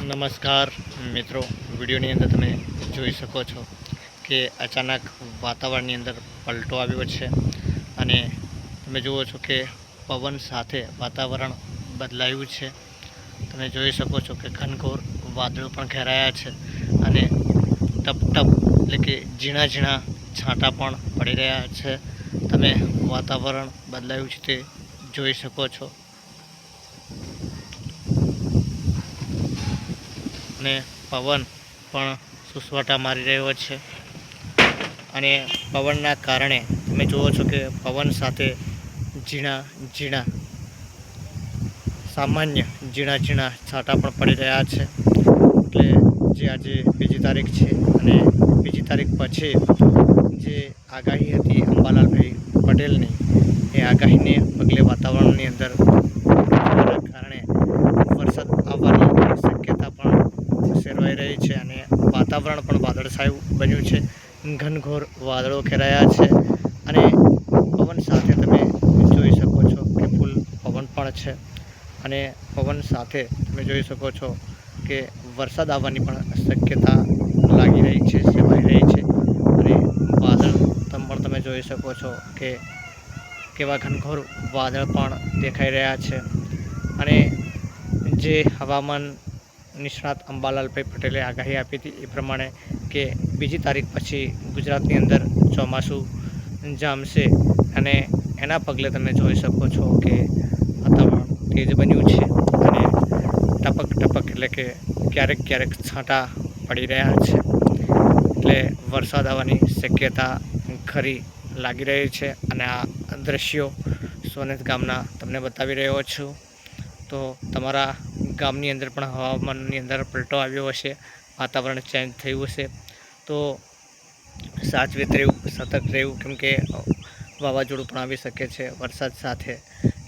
નમસ્કાર મિત્રો, વિડીયોની અંદર તમે જોઈ શકો છો કે અચાનક વાતાવરણની અંદર પલટો આવ્યો છે અને તમે જુઓ છો કે પવન સાથે વાતાવરણ બદલાયું છે. તમે જોઈ શકો છો કે ઘનઘોર વાદળો પણ ઘેરાયા છે અને ટપ ટપ એટલે કે ઝીણા ઝીણા છાંટા પણ પડી રહ્યા છે. તમે વાતાવરણ બદલાયું છે તે જોઈ શકો છો અને પવન પણ સુસવાટા મારી રહ્યો છે અને પવનના કારણે તમે જુઓ છો કે પવન સાથે ઝીણા ઝીણા સામાન્ય ઝીણા છાંટા પણ પડી રહ્યા છે. એટલે જે આજે 2જી તારીખ છે અને 2જી તારીખ પછી જે આગાહી હતી અંબાલાલભાઈ પટેલની, એ આગાહીને પગલે વાતાવરણની અંદર કારણે વરસાદ આવવાની શક્યતા પણ સેરવાઈ રહી છે અને વાતાવરણ પણ વાદળછાયું બન્યું છે. ઘનઘોર વાદળો ઘેરાયા છે અને પવન સાથે તમે જોઈ શકો છો કે ફૂલ પવન પણ છે અને પવન સાથે તમે જોઈ શકો છો કે વરસાદ આવવાની પણ શક્યતા લાગી રહી છે, સેવાઈ રહી છે અને વાદળ પણ તમે જોઈ શકો છો કે કેવા ઘનઘોર વાદળ પણ દેખાઈ રહ્યા છે. અને જે હવામાન નિષ્ણાત અંબાલાલભાઈ પટેલે આગાહી આપી હતી એ પ્રમાણે કે 2જી તારીખ પછી ગુજરાતની અંદર ચોમાસું જામશે અને એના પગલે તમે જોઈ શકો છો કે વાતાવરણ તેજ બન્યું છે અને ટપક ટપક એટલે કે ક્યારેક છાંટા પડી રહ્યા છે. એટલે વરસાદ આવવાની શક્યતા ખરી લાગી રહી છે અને આ દ્રશ્યો સોનેત ગામના તમને બતાવી રહ્યો છું. તો તમારા ગામની અંદર પણ હવામાનની અંદર પલટો આવ્યો હશે, વાતાવરણ ચેન્જ થયું હશે તો સાચવીત રહેવું, સતર્ક રહેવું, કેમકે વાવાઝોડું પણ આવી શકે છે. વરસાદ સાથે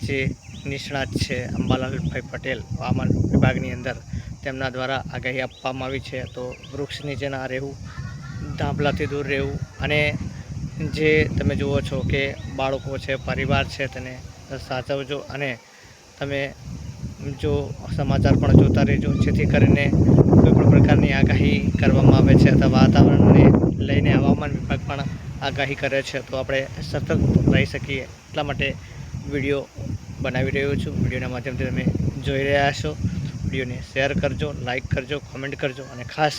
જે નિષ્ણાત છે અંબાલાલભાઈ પટેલ હવામાન વિભાગની અંદર, તેમના દ્વારા આગાહી આપવામાં આવી છે. તો વૃક્ષ નીચે ના રહેવું, ધાબલાથી દૂર રહેવું અને જે તમે જુઓ છો કે બાળકો છે, પરિવાર છે, તેને સાચવજો અને તમે જો સમાચાર પણ જોતા રહેજો, જેથી કરીને કોઈપણ પ્રકારની આગાહી કરવામાં આવે છે અથવા વાતાવરણને લઈને હવામાન વિભાગ પણ આગાહી કરે છે તો આપણે સતર્ક રહી શકીએ. એટલા માટે વિડીયો બનાવી રહ્યો છું. વિડીયોના માધ્યમથી તમે જોઈ રહ્યા છો. વિડીયોને શેર કરજો, લાઈક કરજો, કોમેન્ટ કરજો અને ખાસ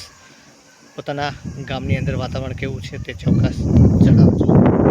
પોતાના ગામની અંદર વાતાવરણ કેવું છે તે ચોક્કસ